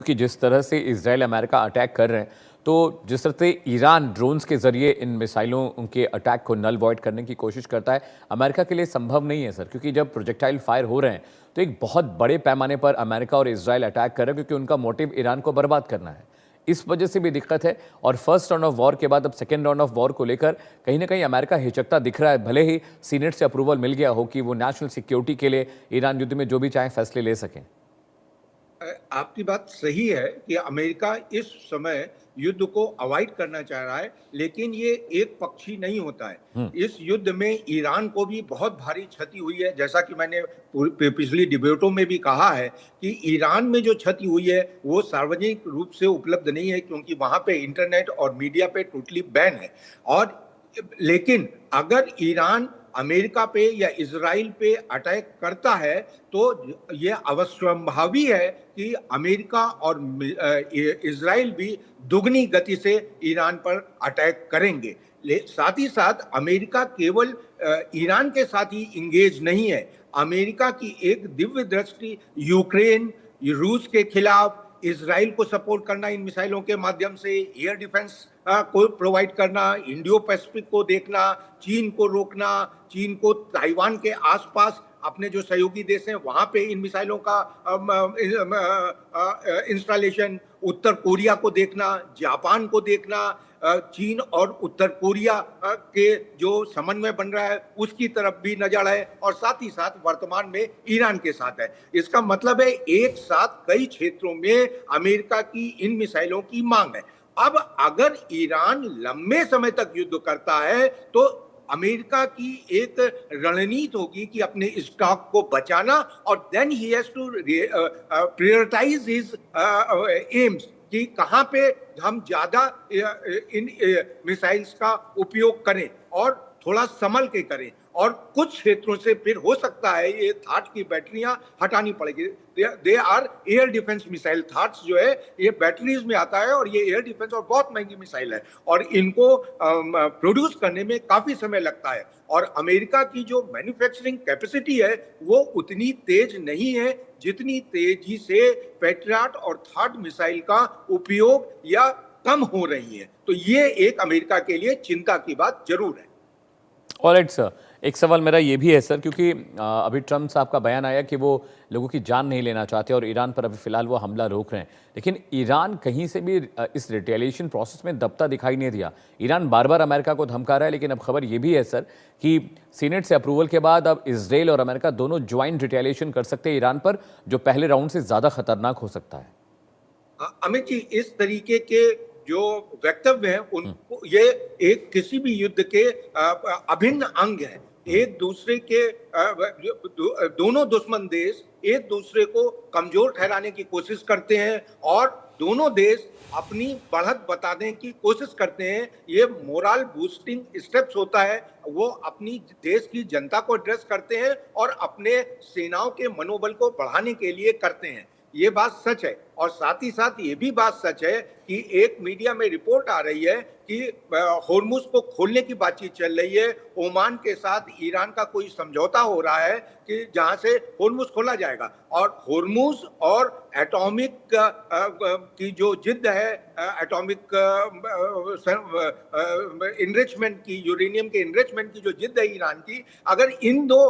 कि जिस तरह से इजराइल अमेरिका अटैक कर रहे हैं, तो जिस तरह से ईरान ड्रोन्स के जरिए इन मिसाइलों उनके अटैक को नल वॉइड करने की कोशिश करता है, अमेरिका के लिए संभव नहीं है सर, क्योंकि जब प्रोजेक्टाइल फायर हो रहे हैं तो एक बहुत बड़े पैमाने पर अमेरिका और इजराइल अटैक कर रहे हैं, क्योंकि उनका मोटिव ईरान को बर्बाद करना है। इस वजह से भी दिक्कत है। और फर्स्ट राउंड ऑफ वॉर के बाद अब सेकेंड राउंड ऑफ वॉर को लेकर कहीं ना कहीं अमेरिका हिचकता दिख रहा है, भले ही सीनेट से अप्रूवल मिल गया हो कि वो नेशनल सिक्योरिटी के लिए ईरान युद्ध में जो भी चाहे फैसले ले सकें। आपकी बात सही है कि अमेरिका इस समय युद्ध को अवॉइड करना चाह रहा है, लेकिन ये एक पक्षी नहीं होता है। इस युद्ध में ईरान को भी बहुत भारी क्षति हुई है, जैसा कि मैंने पिछली डिबेटों में भी कहा है कि ईरान में जो क्षति हुई है वो सार्वजनिक रूप से उपलब्ध नहीं है, क्योंकि वहां पे इंटरनेट और मीडिया पे टोटली बैन है। और लेकिन अगर ईरान अमेरिका पे या इजराइल पे अटैक करता है तो ये अवश्यंभावी है कि अमेरिका और इजराइल भी दुगनी गति से ईरान पर अटैक करेंगे। साथ ही साथ अमेरिका केवल ईरान के साथ ही इंगेज नहीं है। अमेरिका की एक दिव्य दृष्टि यूक्रेन, रूस के खिलाफ, इजराइल को सपोर्ट करना इन मिसाइलों के माध्यम से, एयर डिफेंस को प्रोवाइड करना, इंडियो पैसिफिक को देखना, चीन को रोकना, चीन को ताइवान के आसपास अपने जो सहयोगी देश हैं वहां पे इन मिसाइलों का इंस्टॉलेशन, उत्तर कोरिया को देखना, जापान को देखना, चीन और उत्तर कोरिया के जो समन्वय बन रहा है उसकी तरफ भी नजर है, और साथ ही साथ वर्तमान में ईरान के साथ है। इसका मतलब है एक साथ कई क्षेत्रों में अमेरिका की इन मिसाइलों की मांग है। अब अगर ईरान लंबे समय तक युद्ध करता है तो अमेरिका की एक रणनीति होगी कि अपने स्टॉक को बचाना, और then he has to prioritize his aims कि कहां पे हम ज्यादा इन मिसाइल्स का उपयोग करें और थोड़ा संभल के करें। और कुछ क्षेत्रों से फिर हो सकता है ये थाट की बैटरियां हटानी पड़ेगी। They are air defence missile. That's जो है ये बैटरीज में आता है और ये एयर डिफेंस और बहुत महंगी मिसाइल है, और इनको प्रोड्यूस करने में काफी समय लगता है। और अमेरिका की जो मैन्युफैक्चरिंग कैपेसिटी है वो उतनी तेज नहीं है जितनी तेजी से पैट्रियट और थाट मिसाइल का उपयोग या कम हो रही है। तो ये एक अमेरिका के लिए चिंता की बात जरूर है। ऑलराइट सर, एक सवाल मेरा ये भी है सर, क्योंकि अभी ट्रम्प साहब का बयान आया कि वो लोगों की जान नहीं लेना चाहते और ईरान पर अभी फिलहाल वो हमला रोक रहे हैं, लेकिन ईरान कहीं से भी इस रिटेलिएशन प्रोसेस में दबता दिखाई नहीं दिया। ईरान बार बार अमेरिका को धमका रहा है, लेकिन अब खबर ये भी है सर कि सीनेट से अप्रूवल के बाद अब इसराइल और अमेरिका दोनों ज्वाइंट रिटेलिएशन कर सकते हैं ईरान पर, जो पहले राउंड से ज़्यादा खतरनाक हो सकता है। अमित जी, इस तरीके के जो वक्तव्य हैं उनको ये एक किसी भी युद्ध के अभिन्न अंग है। एक दूसरे के दोनों दुश्मन देश एक दूसरे को कमजोर ठहराने की कोशिश करते हैं और दोनों देश अपनी बढ़त बताने की कोशिश करते हैं। ये मोरल बूस्टिंग स्टेप्स होता है, वो अपनी देश की जनता को एड्रेस करते हैं और अपने सेनाओं के मनोबल को बढ़ाने के लिए करते हैं। ये बात सच है। और साथ ही साथ ये भी बात सच है कि एक मीडिया में रिपोर्ट आ रही है कि होर्मुज को खोलने की बातचीत चल रही है। ओमान के साथ ईरान का कोई समझौता हो रहा है कि जहां से होर्मुज खोला जाएगा। और होर्मुज और एटॉमिक की जो जिद है, एटॉमिक इनरिचमेंट की, यूरेनियम के इनरिचमेंट की जो जिद है ईरान की, अगर इन दो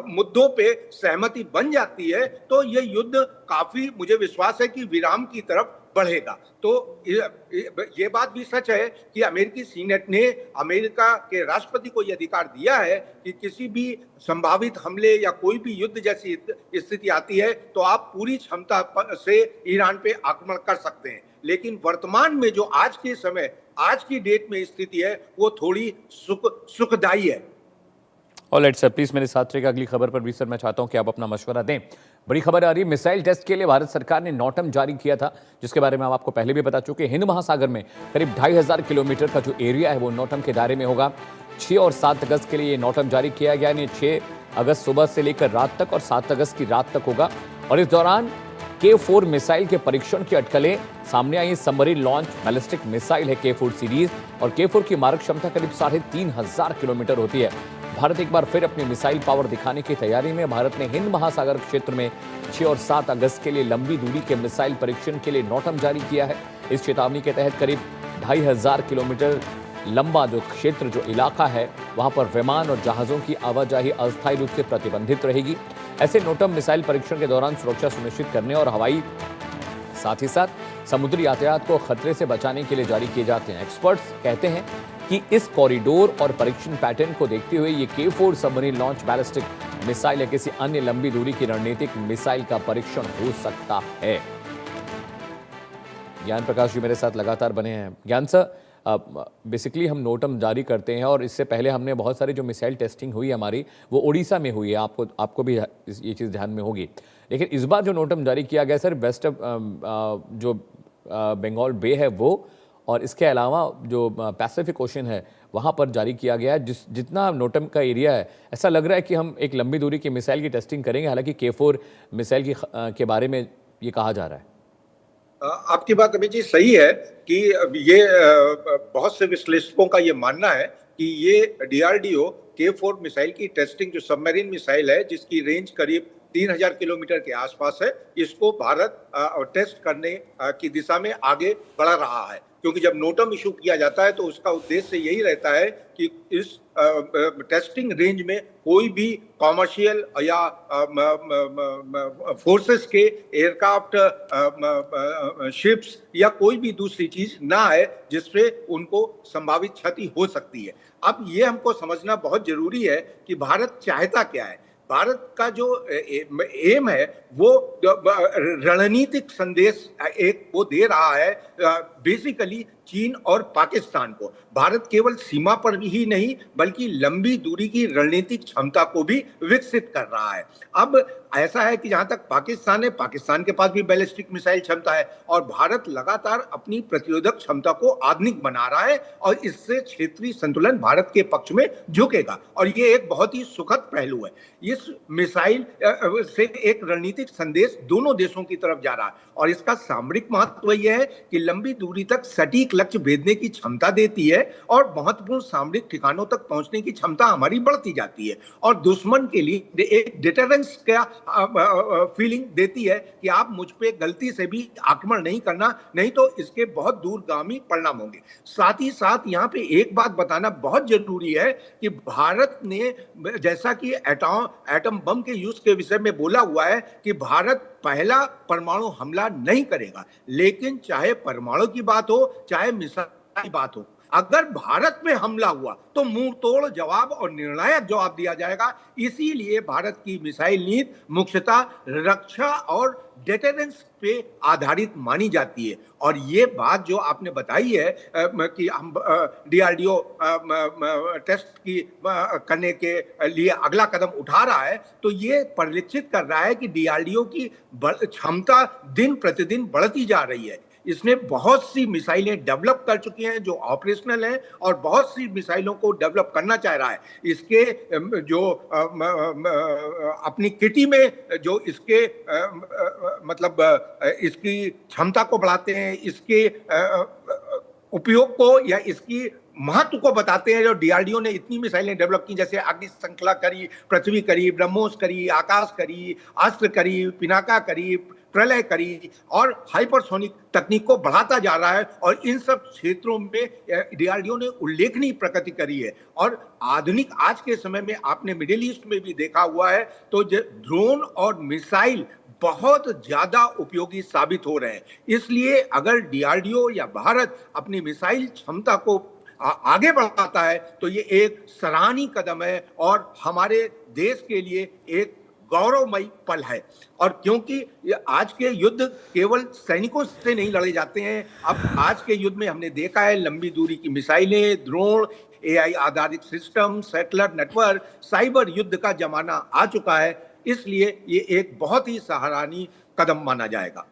मुद्दों पे सहमति बन जाती है तो ये युद्ध काफी, मुझे विश्वास है कि विराम की तरफ बढ़ेगा। तो ये बात भी सच है कि अमेरिकी सीनेट ने अमेरिका के राष्ट्रपति को यह अधिकार दिया है कि किसी भी संभावित हमले या कोई भी युद्ध जैसी स्थिति आती है तो आप पूरी क्षमता से ईरान पे आक्रमण कर सकते हैं। लेकिन वर्तमान में जो आज के समय, आज की डेट में स्थिति है वो थोड़ी सुखदायी है। ऑलराइट सर, प्लीज मेरे साथ रहिएगा। अगली खबर पर भी सर मैं चाहता हूं कि आप अपना मशवरा दें। बड़ी खबर आ रही है, मिसाइल टेस्ट के लिए भारत सरकार ने नॉटम जारी किया था, जिसके बारे में हम आपको पहले भी बता चुके। हिंद महासागर में करीब 2500 किलोमीटर का जो एरिया है वो नॉटम के दायरे में होगा। 6 और 7 अगस्त के लिए ये नॉटम जारी किया गया। यानी 6 अगस्त सुबह से लेकर रात तक और 7 अगस्त की रात तक होगा। और इस दौरान K4 मिसाइल के परीक्षण की अटकलें सामने आई। सबमरीन लॉन्च बैलिस्टिक मिसाइल है K4 सीरीज, और K4 की मारक क्षमता करीब 3500 किलोमीटर होती है। भारत एक बार फिर अपनी मिसाइल पावर दिखाने की तैयारी में। भारत ने हिंद महासागर क्षेत्र में 6 और 7 अगस्त के लिए लंबी दूरी के मिसाइल परीक्षण के लिए नोटम जारी किया है। इस चेतावनी के तहत करीब 2500 किलोमीटर लंबा जो क्षेत्र, जो इलाका है, वहां पर विमान और जहाजों की आवाजाही अस्थायी रूप से प्रतिबंधित रहेगी। ऐसे नोटम मिसाइल परीक्षण के दौरान सुरक्षा सुनिश्चित करने और हवाई साथ ही साथ समुद्री यातायात को खतरे से बचाने के लिए जारी किए जाते हैं। एक्सपर्ट्स कहते हैं कि इस कॉरिडोर और परीक्षण पैटर्न को देखते हुए ये K4 submarine launch ballistic missile या किसी अन्य लंबी दूरी की रणनीतिक मिसाइल का परीक्षण हो सकता है। ज्ञान प्रकाश जी मेरे साथ लगातार बने हैं। ज्ञान सर, बेसिकली हम नोटम जारी करते हैं और इससे पहले हमने बहुत सारी जो मिसाइल टेस्टिंग हुई हमारी वो उड़ीसा में हुई है, आपको भी ये चीज़ ध्यान में होगी। लेकिन इस बार जो नोटम जारी किया गया सर, वेस्ट जो बंगाल बे है वो, और इसके अलावा जो पैसिफिक ओशन है वहाँ पर जारी किया गया है। जितना नोटम का एरिया है, ऐसा लग रहा है कि हम एक लंबी दूरी की मिसाइल की टेस्टिंग करेंगे। हालांकि K4 मिसाइल के बारे में ये कहा जा रहा है। आपकी बात अभी जी सही है कि ये बहुत से विश्लेषकों का ये मानना है कि ये DRDO K4 मिसाइल की टेस्टिंग, जो सबमरीन मिसाइल है जिसकी रेंज करीब 3000 किलोमीटर के आसपास है, इसको भारत टेस्ट करने की दिशा में आगे बढ़ रहा है। क्योंकि जब नोटम इशू किया जाता है तो उसका उद्देश्य यही रहता है कि इस टेस्टिंग रेंज में कोई भी कॉमर्शियल या फोर्सेस के एयरक्राफ्ट, शिप्स या कोई भी दूसरी चीज ना आए जिससे उनको संभावित क्षति हो सकती है। अब ये हमको समझना बहुत जरूरी है कि भारत चाहता क्या है। भारत का जो एम है वो रणनीतिक संदेश एक वो दे रहा है बेसिकली चीन और पाकिस्तान को। भारत केवल सीमा पर ही नहीं बल्कि लंबी दूरी की रणनीतिक क्षमता को भी विकसित कर रहा है। अब ऐसा है कि जहां तक पाकिस्तान है, पाकिस्तान के पास भी बैलिस्टिक मिसाइल क्षमता है और भारत लगातार अपनी प्रतिरोधक क्षमता को आधुनिक बना रहा है और इससे क्षेत्रीय संतुलन भारत के पक्ष में झुकेगा और ये एक बहुत ही सुखद पहलू है। इस मिसाइल से एक रणनीतिक संदेश दोनों देशों की तरफ जा रहा है और इसका सामरिक महत्व यह है कि लंबी दूरी तक सटीक लक्ष्य भेदने की क्षमता देती है और महत्वपूर्ण सामरिक ठिकानों तक पहुंचने की क्षमता हमारी बढ़ती जाती है और दुश्मन के लिए एक डिटरेंस का फीलिंग देती है कि आप मुझ पे गलती से भी आक्रमण नहीं करना, नहीं तो इसके बहुत दूरगामी परिणाम होंगे। साथ ही साथ यहाँ पे एक बात बताना बहुत जरूरी है कि भारत ने, जैसा कि एटम बम के यूज के विषय में बोला हुआ है कि भारत पहला परमाणु हमला नहीं करेगा, लेकिन चाहे परमाणु की बात हो चाहे मिसाइल की बात हो, अगर भारत में हमला हुआ तो मुंह तोड़ जवाब और निर्णायक जवाब दिया जाएगा। इसीलिए भारत की मिसाइल नीति मुख्यतः रक्षा और डिटरेंस पे आधारित मानी जाती है और ये बात जो आपने बताई है कि हम DRDO टेस्ट की करने के लिए अगला कदम उठा रहा है, तो ये परिलक्षित कर रहा है कि DRDO की क्षमता दिन प्रतिदिन बढ़ती जा रही है। इसने बहुत सी मिसाइलें डेवलप कर चुकी हैं जो ऑपरेशनल हैं और बहुत सी मिसाइलों को डेवलप करना चाह रहा है। इसके जो अपनी किटी में जो इसके मतलब इसकी क्षमता को बढ़ाते हैं, इसके उपयोग को या इसकी महत्व को बताते हैं। जो DRDO ने इतनी मिसाइलें डेवलप की, जैसे अग्नि श्रृंखला करी, पृथ्वी करी, ब्रह्मोस करी, आकाश करी, अस्त्र करी, पिनाका करी, प्रलय करी और हाइपरसोनिक तकनीक को बढ़ाता जा रहा है और इन सब क्षेत्रों में DRDO ने उल्लेखनीय प्रगति करी है। और आधुनिक आज के समय में आपने मिडिल ईस्ट में भी देखा हुआ है तो ड्रोन और मिसाइल बहुत ज्यादा उपयोगी साबित हो रहे हैं। इसलिए अगर DRDO या भारत अपनी मिसाइल क्षमता को आगे बढ़ाता है तो ये एक सराहनीय कदम है और हमारे देश के लिए एक गौरवमयी पल है। और क्योंकि आज के युद्ध केवल सैनिकों से नहीं लड़े जाते हैं, अब आज के युद्ध में हमने देखा है लंबी दूरी की मिसाइलें, ड्रोन, AI आधारित सिस्टम, सैटेलाइट नेटवर्क, साइबर युद्ध का जमाना आ चुका है। इसलिए ये एक बहुत ही सराहनीय कदम माना जाएगा।